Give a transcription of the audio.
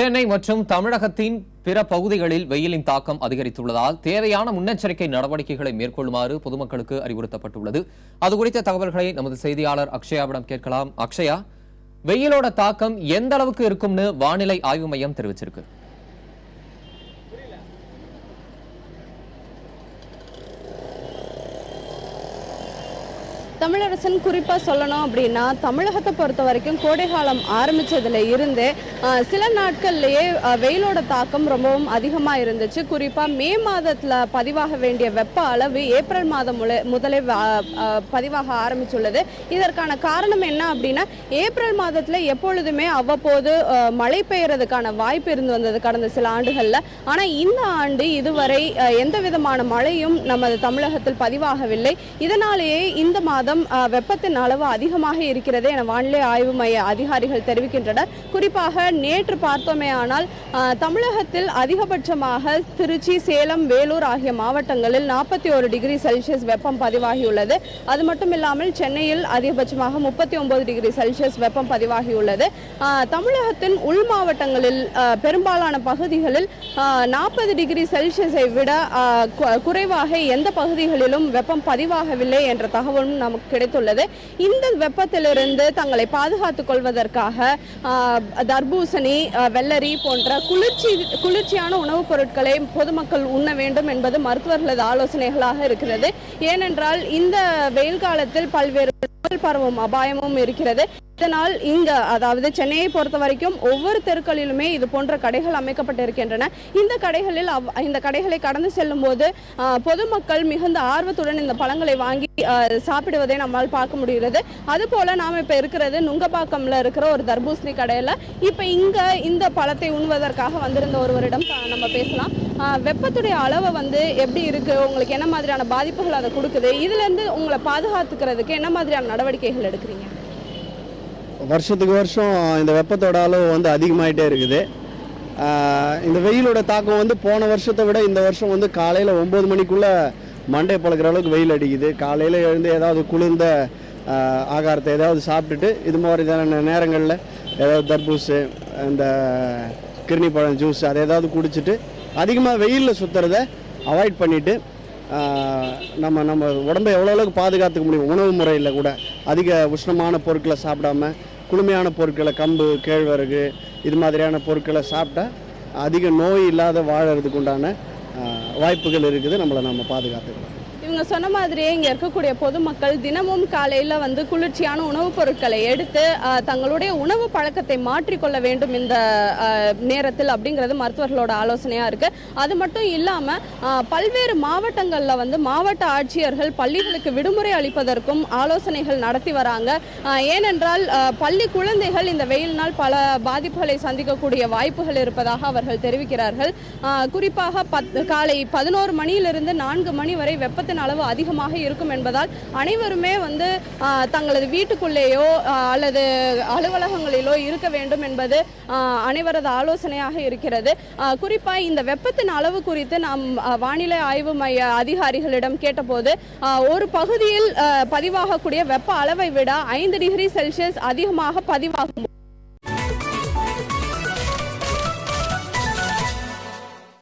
சென்னை மற்றும் தமிழகத்தின் பிற பகுதிகளில் வெயிலின் தாக்கம் அதிகரித்துள்ளதால் தேவையான முன்னெச்சரிக்கை நடவடிக்கைகளை மேற்கொள்ளுமாறு பொதுமக்களுக்கு அறிவுறுத்தப்பட்டுள்ளது. அது குறித்த தகவல்களை நமது செய்தியாளர் அக்ஷயாவிடம் கேட்கலாம். அக்ஷயா, வெயிலோட தாக்கம் எந்த அளவுக்கு இருக்கும்னு வானிலை ஆய்வு மையம் தெரிவிச்சிருக்கு? தமிழரசன் குறிப்பாக சொல்லணும் அப்படின்னா, தமிழகத்தை பொறுத்த வரைக்கும் கோடைகாலம் ஆரம்பித்ததுல இருந்து சில நாட்கள்லேயே வெயிலோட தாக்கம் ரொம்பவும் அதிகமாக இருந்துச்சு. குறிப்பாக மே மாதத்தில் பதிவாக வேண்டிய வெப்ப அளவு ஏப்ரல் மாதம் முதலே பதிவாக ஆரம்பிச்சுள்ளது. இதற்கான காரணம் என்ன அப்படின்னா, ஏப்ரல் மாதத்தில் எப்பொழுதுமே அவ்வப்போது மழை பெய்யறதுக்கான வாய்ப்பு இருந்து வந்தது கடந்த சில ஆண்டுகளில். ஆனால் இந்த ஆண்டு இதுவரை எந்த விதமான மழையும் நமது தமிழகத்தில் பதிவாகவில்லை. இதனாலேயே இந்த மாதம் வெப்பத்தின் அளவு அதிகமாக இருக்கிறது என வானிலை ஆய்வு மைய அதிகாரிகள் தெரிவிக்கின்றனர். குறிப்பாக நேற்று பார்த்தோமே ஆனால் தமிழகத்தில் அதிகபட்சமாக திருச்சி, சேலம், வேலூர் ஆகிய மாவட்டங்களில் 41 டிகிரி செல்சியஸ் வெப்பம் பதிவாகியுள்ளது. அது மட்டும் இல்லாமல் சென்னையில் அதிகபட்சமாக 39 டிகிரி செல்சியஸ் வெப்பம் பதிவாகியுள்ளது. தமிழகத்தின் உள் மாவட்டங்களில் பெரும்பாலான பகுதிகளில் 40 டிகிரி செல்சியஸை விட குறைவாக எந்த பகுதிகளிலும் வெப்பம் பதிவாகவில்லை என்ற தகவலும் நமக்கு கிடைத்துள்ளது. இந்த வெப்பத்திலிருந்து தங்களை பாதுகாத்துக் கொள்வதற்காக தர்பூசணி, வெள்ளரி போன்ற குளிர்ச்சியான உணவுப் பொருட்களை பொதுமக்கள் உண்ண வேண்டும் என்பது மருத்துவர்களது ஆலோசனைகளாக இருக்கிறது. ஏனென்றால் இந்த வெயில் காலத்தில் பல்வேறு பரவும் அபாயமும் இருக்கிறது. இதனால் அதாவது சென்னையை பொறுத்த வரைக்கும் ஒவ்வொரு தெருக்களிலுமே இது போன்ற கடைகள் அமைக்கப்பட்டிருக்கின்றன. இந்த கடைகளை கடந்து செல்லும் போது பொதுமக்கள் மிகுந்த ஆர்வத்துடன் இந்த பழங்களை வாங்கி சாப்பிடுவதை நம்மால் பார்க்க முடிகிறது. அதுபோல நாம் இப்ப இருக்கிறது நுங்கப்பாக்கம்ல இருக்கிற ஒரு தர்பூசணி கடையில. இப்ப இந்த பழத்தை உண்ணுவதற்காக வந்திருந்த ஒருவரிடம் நம்ம பேசலாம். வெப்பத்துடைய அளவை எப்படி இருக்கு, உங்களுக்கு என்ன மாதிரியான பாதிப்புகள் அதை கொடுக்குது, இதுல இருந்து உங்களை பாதுகாத்துக்கிறதுக்கு என்ன மாதிரியான நடவடிக்கைகள் எடுக்கிறீங்க? வருஷத்துக்கு வருஷம் இந்த வெப்பத்தோட அளவு அதிகமாகிட்டே இருக்குது. இந்த வெயிலோட தாக்கம் போன வருஷத்தை விட இந்த வருஷம் காலையில் 9 மணிக்குள்ளே மண்டை பழக்கிற அளவுக்கு வெயில் அடிக்குது. காலையில் எழுந்து ஏதாவது குளிர்ந்த ஆகாரத்தை ஏதாவது சாப்பிட்டுட்டு இது மாதிரியான நேரங்களில் ஏதாவது தர்பூசு, இந்த கிருணி பழம் ஜூஸ் அதை ஏதாவது குடிச்சிட்டு அதிகமாக வெயிலில் சுற்றுறதை அவாய்ட் பண்ணிவிட்டு நம்ம உடம்பை எவ்வளோ அளவுக்கு பாதுகாத்துக்க முடியும். உணவு முறையில் கூட அதிக உஷ்ணமான பொருட்களை சாப்பிடாம குளுமையான பொருட்களை, கம்பு, கேழ்வரகு இது மாதிரியான பொருட்களை சாப்பிட்டா அதிக நோய் இல்லாத வாழறதுக்கு உண்டான வாய்ப்புகள் இருக்குது. நம்ம பாதுகாத்துக்கலாம். இவங்க சொன்ன மாதிரியே இங்கே இருக்கக்கூடிய பொதுமக்கள் தினமும் காலையில் குளிர்ச்சியான உணவுப் பொருட்களை எடுத்து தங்களுடைய உணவு பழக்கத்தை மாற்றிக்கொள்ள வேண்டும் இந்த நேரத்தில் அப்படிங்கிறது மருத்துவர்களோட ஆலோசனையாக இருக்குது. அது மட்டும் இல்லாமல் பல்வேறு மாவட்டங்களில் மாவட்ட ஆட்சியர்கள் பள்ளிகளுக்கு விடுமுறை அளிப்பதற்கும் ஆலோசனைகள் நடத்தி வராங்க. ஏனென்றால் பள்ளி குழந்தைகள் இந்த வெயிலினால் பல பாதிப்புகளை சந்திக்கக்கூடிய வாய்ப்புகள் இருப்பதாக அவர்கள் தெரிவிக்கிறார்கள். குறிப்பாக காலை 11 மணியிலிருந்து 4 மணி வரை வெப்பத்தின் அளவு அதிகமாக இருக்கும் என்பதால் அனைவருமே தங்களது வீட்டுக்குள்ளேயோ அல்லது அலுவலகங்களிலோ இருக்க வேண்டும் என்பது அனைவரது ஆலோசனையாக இருக்கிறது. குறிப்பாக இந்த வெப்பத்தின் அளவு குறித்து நாம் வானிலை ஆய்வு மைய அதிகாரிகளிடம் கேட்டபோது ஒரு பகுதியில் பதிவாகக்கூடிய வெப்ப அளவை விட 5 டிகிரி செல்சியஸ் அதிகமாக பதிவாகும்